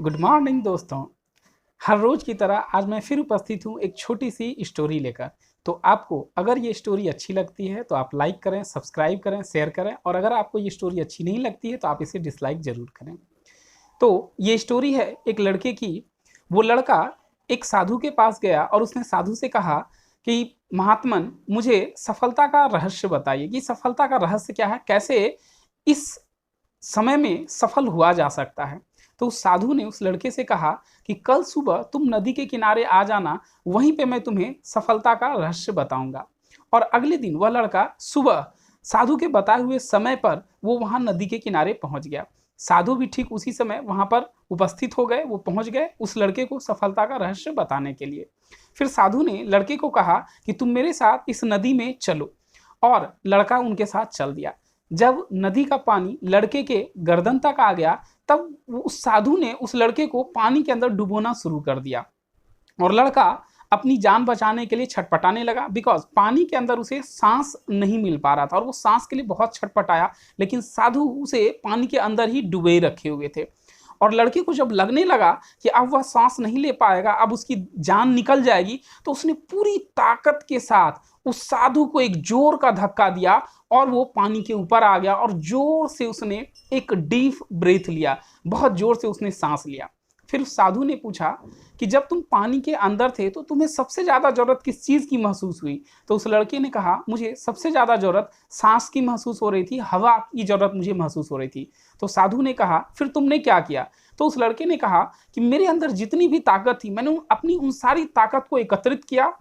Good morning दोस्तों। हर रोज की तरह आज मैं फिर उपस्थित हूँ एक छोटी सी स्टोरी लेकर। तो आपको अगर ये स्टोरी अच्छी लगती है तो आप लाइक करें, सब्सक्राइब करें, शेयर करें, और अगर आपको ये स्टोरी अच्छी नहीं लगती है तो आप इसे डिसलाइक जरूर करें। तो ये स्टोरी है एक लड़के की। वो लड़का एक साधु के पास गया और उसने साधु से कहा कि महात्मन, मुझे सफलता का रहस्य बताइए कि सफलता का रहस्य क्या है, कैसे इस समय में सफल हुआ जा सकता है। तो उस साधु ने उस लड़के से कहा कि कल सुबह तुम नदी के किनारे आ जाना, वहीं पे मैं तुम्हें सफलता का रहस्य बताऊंगा। और अगले दिन वह लड़का सुबह साधु के बताए हुए समय पर वो वहां नदी के किनारे पहुंच गया। साधु भी ठीक उसी समय वहां पर उपस्थित हो गए। वो पहुंच गए उस लड़के को सफलता का रहस्य बताने के लिए। फिर साधु ने लड़के को कहा कि तुम मेरे साथ इस नदी में चलो, और लड़का उनके साथ चल दिया। जब नदी का पानी लड़के के गर्दन तक आ गया, तब उस साधु ने उस लड़के को पानी के अंदर डुबोना शुरू कर दिया। और लड़का अपनी जान बचाने के लिए छटपटाने लगा, बिकॉज पानी के अंदर उसे सांस नहीं मिल पा रहा था और वो सांस के लिए बहुत छटपटाया। लेकिन साधु उसे पानी के अंदर ही डुबे रखे हुए थे। और लड़के को जब लगने लगा कि अब वह सांस नहीं ले पाएगा, अब उसकी जान निकल जाएगी, तो उसने पूरी ताकत के साथ उस साधु को एक जोर का धक्का दिया और वो पानी के ऊपर आ गया। और जोर से उसने एक डीप ब्रेथ लिया, बहुत जोर से उसने सांस लिया। फिर साधु ने पूछा कि जब तुम पानी के अंदर थे तो तुम्हें सबसे ज्यादा जरूरत किस चीज की महसूस हुई। तो उस लड़के ने कहा, मुझे सबसे ज्यादा जरूरत सांस की महसूस हो रही थी, हवा की जरूरत मुझे महसूस हो रही थी। तो साधु ने कहा, फिर तुमने क्या किया। तो उस लड़के ने कहा कि मेरे अंदर जितनी भी ताकत थी, मैंने अपनी उन सारी ताकत को एकत्रित किया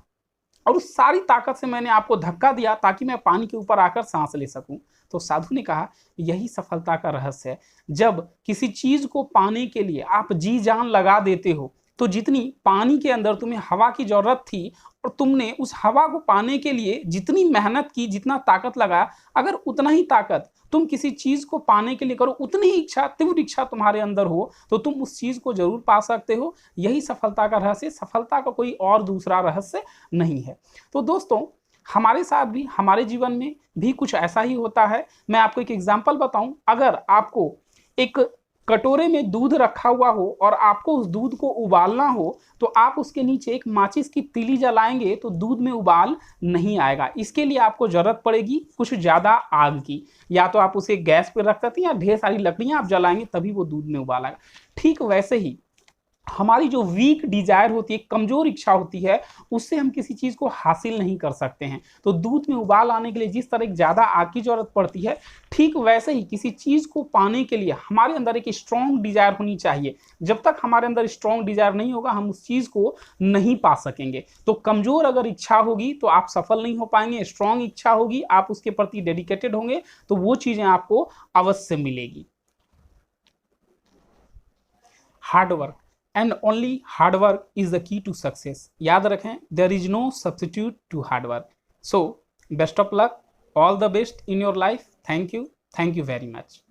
और उस सारी ताकत से मैंने आपको धक्का दिया ताकि मैं पानी के ऊपर आकर सांस ले सकूं। तो साधु ने कहा, यही सफलता का रहस्य है। जब किसी चीज को पाने के लिए आप जी जान लगा देते हो, तो जितनी पानी के अंदर तुम्हें हवा की जरूरत थी और तुमने उस हवा को पाने के लिए जितनी मेहनत की, जितना ताकत लगाया, अगर उतना ही ताकत तुम किसी चीज को पाने के लिए करो, उतनी ही इच्छा, तीव्र इच्छा तुम्हारे अंदर हो, तो तुम उस चीज को जरूर पा सकते हो। यही सफलता का रहस्य, सफलता का कोई और दूसरा रहस्य नहीं है। तो दोस्तों, हमारे साथ भी, हमारे जीवन में भी कुछ ऐसा ही होता है। मैं आपको एक एग्जांपल बताऊं। अगर आपको एक कटोरे में दूध रखा हुआ हो और आपको उस दूध को उबालना हो, तो आप उसके नीचे एक माचिस की तीली जलाएंगे तो दूध में उबाल नहीं आएगा। इसके लिए आपको जरूरत पड़ेगी कुछ ज्यादा आग की। या तो आप उसे गैस पर रख सकते हैं, या ढेर सारी लकड़ियां आप जलाएंगे तभी वो दूध में उबाल आएगा। ठीक वैसे ही हमारी जो वीक डिजायर होती है, कमजोर इच्छा होती है, उससे हम किसी चीज को हासिल नहीं कर सकते हैं। तो दूध में उबाल आने के लिए जिस तरह ज्यादा आग की जरूरत पड़ती है, ठीक वैसे ही किसी चीज को पाने के लिए हमारे अंदर एक स्ट्रॉन्ग डिजायर होनी चाहिए। जब तक हमारे अंदर स्ट्रॉन्ग डिजायर नहीं होगा, हम उस चीज को नहीं पा सकेंगे। तो कमजोर अगर इच्छा होगी तो आप सफल नहीं हो पाएंगे। स्ट्रॉन्ग इच्छा होगी, आप उसके प्रति डेडिकेटेड होंगे, तो वो चीजें आपको अवश्य मिलेगी। Hard work and only hard work is the key to success. याद रखें, there is no substitute to hard work. So best of luck, all the best in your life. Thank you very much.